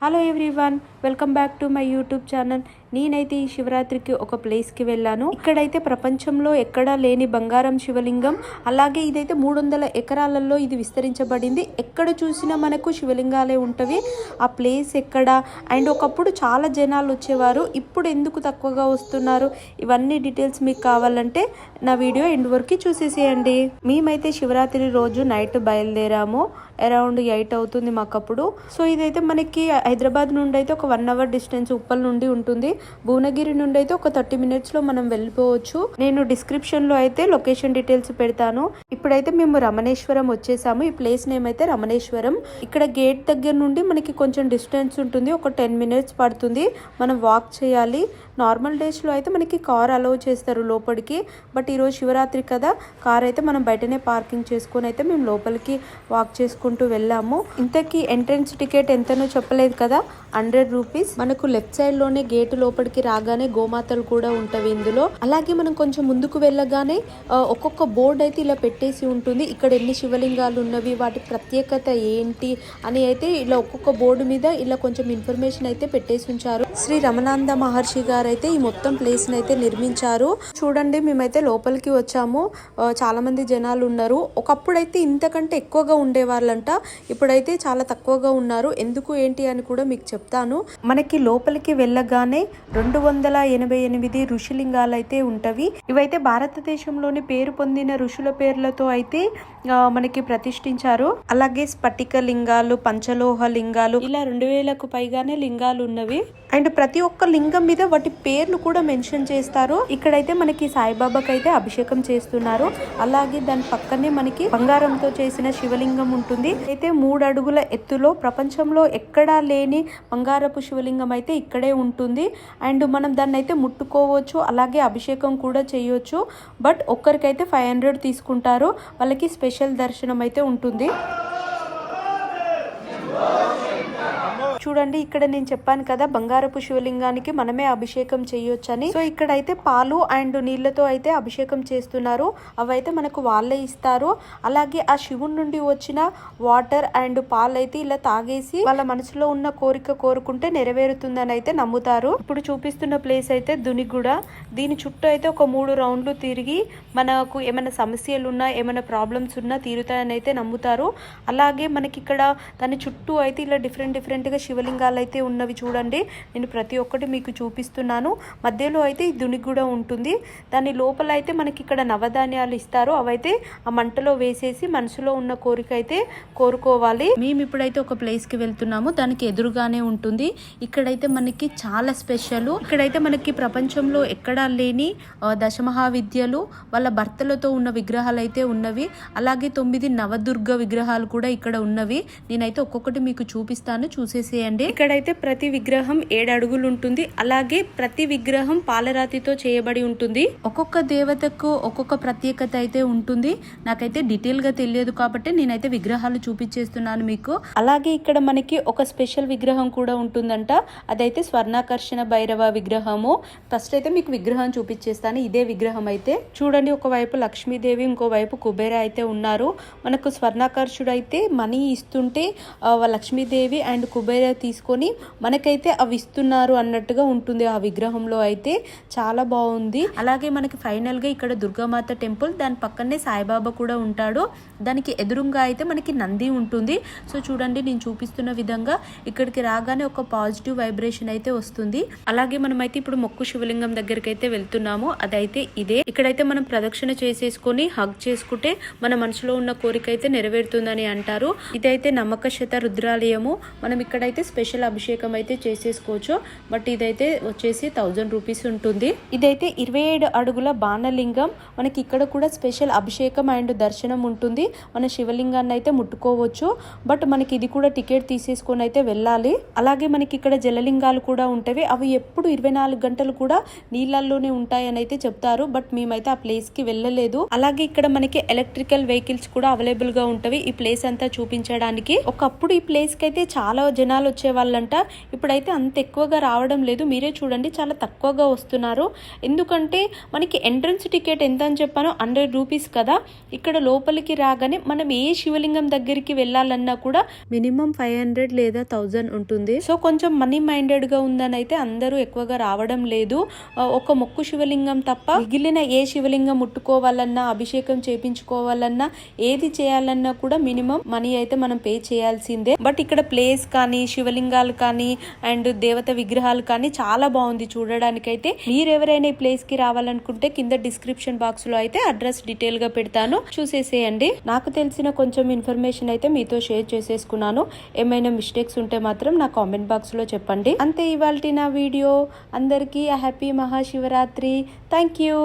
Hello everyone, welcome back to my YouTube channel. నేనైతే ఈ శివరాత్రికి ఒక ప్లేస్కి వెళ్ళాను. ఇక్కడైతే ప్రపంచంలో ఎక్కడా లేని బంగారం శివలింగం, అలాగే ఇదైతే 300 ఎకరాలలో ఇది విస్తరించబడింది. ఎక్కడ చూసినా మనకు శివలింగాలే ఉంటవి. ఆ ప్లేస్ ఎక్కడ అండ్ ఒకప్పుడు చాలా జనాలు వచ్చేవారు, ఇప్పుడు ఎందుకు తక్కువగా వస్తున్నారు, ఇవన్నీ డీటెయిల్స్ మీకు కావాలంటే నా వీడియో ఎండ్ వరకు చూసేసేయండి. మేమైతే శివరాత్రి రోజు నైట్ బయలుదేరాము. అరౌండ్ 8 అవుతుంది మాకప్పుడు. సో ఇదైతే మనకి హైదరాబాద్ నుండి అయితే ఒక 1 అవర్ డిస్టెన్స్ ఉప్పల్ నుండి ఉంటుంది. భువనగిరి నుండి అయితే ఒక 30 మినిట్స్లో మనం వెళ్ళిపోవచ్చు. నేను డిస్క్రిప్షన్లో అయితే లొకేషన్ డీటెయిల్స్ పెడతాను. ఇప్పుడైతే మేము రమణేశ్వరం వచ్చేసాము. ఈ ప్లేస్ నేమ్ అయితే రమణేశ్వరం. ఇక్కడ గేట్ దగ్గర నుండి మనకి కొంచెం డిస్టెన్స్ ఉంటుంది, ఒక 10 మినిట్స్ పడుతుంది. మనం వాక్ చేయాలి. నార్మల్ డేస్లో అయితే మనకి కార్ అలౌ చేస్తారు లోపలికి, బట్ ఈరోజు శివరాత్రి కదా, కార్ అయితే మనం బయటనే పార్కింగ్ చేసుకొని అయితే మేము లోపలికి వాక్ చేసుకుంటూ వెళ్ళాము. ఇంతకీ ఎంట్రన్స్ టికెట్ ఎంతనో చెప్పలేదు కదా, 100 రూపీస్. మనకు లెఫ్ట్ సైడ్ లోనే గేట్ లోపలికి రాగానే గోమాతలు కూడా ఉంటవి ఇందులో. అలాగే మనం కొంచెం ముందుకు వెళ్ళగానే ఒక్కొక్క బోర్డు అయితే ఇలా పెట్టేసి ఉంటుంది. ఇక్కడ ఎన్ని శివలింగాలు ఉన్నవి, వాటి ప్రత్యేకత ఏంటి అని అయితే ఇలా ఒక్కొక్క బోర్డు మీద ఇలా కొంచెం ఇన్ఫర్మేషన్ అయితే పెట్టేసి ఉంచారు. శ్రీ రమణానంద మహర్షి గారు అయితే ఈ మొత్తం ప్లేస్ ని అయితే నిర్మించారు. చూడండి, మేమైతే లోపలికి వచ్చాము. చాలా మంది జనాలు ఉన్నారు. ఒకప్పుడైతే ఇంతకంటే ఎక్కువగా ఉండేవాళ్ళంట, ఇప్పుడైతే చాలా తక్కువగా ఉన్నారు. ఎందుకు ఏంటి అని కూడా మీకు చెప్తాను. మనకి లోపలికి వెళ్ళగానే 288 ఋషిలింగాలు అయితే ఉంటవి. ఇవైతే భారతదేశంలోని పేరు పొందిన ఋషుల పేర్లతో అయితే మనకి ప్రతిష్ఠించారు. అలాగే స్ఫటిక లింగాలు, పంచలోహ లింగాలు, ఇలా 2000కు పైగానే లింగాలు ఉన్నవి. అండ్ ప్రతి ఒక్క లింగం మీద వాటి పేర్లు కూడా మెన్షన్ చేస్తారు. ఇక్కడైతే మనకి సాయిబాబాకి అయితే అభిషేకం చేస్తున్నారు. అలాగే దాని పక్కనే మనకి బంగారంతో చేసిన శివలింగం ఉంటుంది. అయితే 3 అడుగుల ఎత్తులో ప్రపంచంలో ఎక్కడా లేని బంగారపు శివలింగం అయితే ఇక్కడే ఉంటుంది. అండ్ మనం దాన్ని అయితే ముట్టుకోవచ్చు, అలాగే అభిషేకం కూడా చేయొచ్చు. బట్ ఒక్కరికైతే 500 తీసుకుంటారు. వాళ్ళకి స్పెషల్ దర్శనం అయితే ఉంటుంది. చూడండి, ఇక్కడ నేను చెప్పాను కదా బంగారపు శివలింగానికి మనమే అభిషేకం చేయొచ్చని. సో ఇక్కడైతే పాలు అండ్ నీళ్లతో అయితే అభిషేకం చేస్తున్నారు. అవైతే మనకు వాళ్ళే ఇస్తారు. అలాగే ఆ శివుడి నుండి వచ్చిన వాటర్ అండ్ పాలు అయితే ఇలా తాగేసి వాళ్ళ మనసులో ఉన్న కోరిక కోరుకుంటే నెరవేరుతుందని అయితే నమ్ముతారు. ఇప్పుడు చూపిస్తున్న ప్లేస్ అయితే దునిగూడ. దీని చుట్టూ అయితే ఒక 3 రౌండ్లు తిరిగి మనకు ఏమైనా సమస్యలు ఉన్నా, ఏమైనా ప్రాబ్లమ్స్ ఉన్నా తీరుతాయని అయితే నమ్ముతారు. అలాగే మనకి ఇక్కడ దాని చుట్టూ అయితే ఇలా డిఫరెంట్ గా శివలింగాలు అయితే ఉన్నవి. చూడండి, నేను ప్రతి ఒక్కటి మీకు చూపిస్తున్నాను. మధ్యలో అయితే ఈ దునిగూడ ఉంటుంది. దాని లోపల అయితే మనకి ఇక్కడ నవధాన్యాలు ఇస్తారు. అవైతే ఆ మంటలో వేసేసి మనసులో ఉన్న కోరిక అయితే కోరుకోవాలి. మేము ఇప్పుడైతే ఒక ప్లేస్ కి వెళ్తున్నాము. దానికి ఎదురుగానే ఉంటుంది. ఇక్కడైతే మనకి చాలా స్పెషల్. ఇక్కడైతే మనకి ప్రపంచంలో ఎక్కడా లేని దశమహావిద్యలు వాళ్ళ భర్తలతో ఉన్న విగ్రహాలు అయితే ఉన్నవి. అలాగే 9 నవదుర్గ విగ్రహాలు కూడా ఇక్కడ ఉన్నవి. నేనైతే ఒక్కొక్కటి మీకు చూపిస్తాను, చూసేసేయండి. ఇక్కడైతే ప్రతి విగ్రహం 7 అడుగులు ఉంటుంది. అలాగే ప్రతి విగ్రహం పాలరాతితో చేయబడి ఉంటుంది. ఒక్కొక్క దేవతకు ఒక్కొక్క ప్రత్యేకత అయితే ఉంటుంది. నాకైతే డీటెయిల్ గా తెలియదు కాబట్టి నేనైతే విగ్రహాలు చూపించేస్తున్నాను మీకు. అలాగే ఇక్కడ మనకి ఒక స్పెషల్ విగ్రహం కూడా ఉంటుందంట. అదైతే స్వర్ణాకర్షణ భైరవ విగ్రహము. ఫస్ట్ అయితే మీకు విగ్రహం చూపించేస్తాను. ఇదే విగ్రహం అయితే చూడండి, ఒకవైపు లక్ష్మీదేవి, ఇంకోవైపు కుబేర అయితే ఉన్నారు. మనకు స్వర్ణాకర్షుడు అయితే మనీ ఇస్తుంటే లక్ష్మీదేవి అండ్ కుబేర తీసుకొని మనకైతే అవి ఇస్తున్నారు అన్నట్టుగా ఉంటుంది ఆ విగ్రహంలో అయితే. చాలా బాగుంది. అలాగే మనకి ఫైనల్ గా ఇక్కడ దుర్గామాత టెంపుల్, దాని పక్కనే సాయిబాబా కూడా ఉంటాడు. దానికి ఎదురుగా అయితే మనకి నంది ఉంటుంది. సో చూడండి, నేను చూపిస్తున్న విధంగా ఇక్కడికి రాగానే ఒక పాజిటివ్ వైబ్రేషన్ అయితే వస్తుంది. అలాగే మనమైతే ఇప్పుడు మొక్కు శివలింగం దగ్గరికి అయితే వెళ్తున్నాము. అదైతే ఇదే. ఇక్కడైతే మనం ప్రదక్షిణ చేసేసుకొని హగ్ చేసుకుంటే మన మనసులో ఉన్న కోరిక అయితే నెరవేరుతుందని అంటారు. ఇదైతే నమ్మకశత రుద్రాలయము. మనం ఇక్కడైతే స్పెషల్ అభిషేకం అయితే చేసేసుకోవచ్చు. బట్ ఇదైతే వచ్చేసి 1000 రూపీస్ ఉంటుంది. ఇదైతే 27 అడుగుల బాణలింగం. మనకి ఇక్కడ కూడా స్పెషల్ అభిషేకం అండ్ దర్శనం ఉంటుంది. మన శివలింగాన్ని అయితే ముట్టుకోవచ్చు. బట్ మనకి ఇది కూడా టికెట్ తీసేసుకొని అయితే వెళ్ళాలి. అలాగే మనకి ఇక్కడ జలలింగాలు కూడా ఉంటాయి. అవి ఎప్పుడు 24 గంటలు కూడా నీళ్ళల్లోనే ఉంటాయని అయితే చెప్తారు. బట్ మేమైతే ఆ ప్లేస్ కి వెళ్ళలేదు. అలాగే ఇక్కడ మనకి ఎలక్ట్రికల్ వెహికల్స్ కూడా అవైలబుల్ గా ఉంటవి ఈ ప్లేస్ అంతా చూపించడానికి. ఒకప్పుడు ఈ ప్లేస్ కి అయితే చాలా జనాలు వచ్చే వాళ్ళంట ఇప్పుడైతే అంత ఎక్కువగా రావడం లేదు. మీరే చూడండి చాలా తక్కువగా వస్తున్నారు. ఎందుకంటే మనకి ఎంట్రన్స్ టికెట్ ఎంత అని చెప్పాను, 100 రూపీస్ కదా. ఇక్కడ లోపలికి రాగానే మనం ఏ శివలింగం దగ్గరికి వెళ్ళాలన్నా కూడా మినిమం 500 లేదా 1000 ఉంటుంది. సో కొంచెం మనీ మైండెడ్ గా ఉందని అయితే అందరూ ఎక్కువగా రావడం లేదు. ఒక మొక్కు శివలింగం తప్ప మిగిలిన ఏ శివలింగం ముట్టుకోవాలన్నా, అభిషేకం చేపించుకోవాలన్నా, ఏది చేయాలన్నా కూడా మినిమం మనీ అయితే మనం పే చేయాల్సిందే. బట్ ఇక్కడ ప్లేస్ కానీ, శివలింగాలు కానీ అండ్ దేవత విగ్రహాలు కానీ చాలా బాగుంది చూడడానికైతే. మీరు ఎవరైనా ఈ ప్లేస్ కి రావాలనుకుంటే కింద డిస్క్రిప్షన్ బాక్స్ లో అయితే అడ్రస్ డీటెయిల్ గా పెడతాను, చూసేసేయండి. నాకు తెలిసిన కొంచెం ఇన్ఫర్మేషన్ అయితే మీతో షేర్ చేసేసుకున్నాను. ఏమైనా మిస్టేక్స్ ఉంటే మాత్రం నా కామెంట్ బాక్స్ లో చెప్పండి. అంతే ఇవాల్టి నా వీడియో. అందరికీ హ్యాపీ మహాశివరాత్రి. Thank you.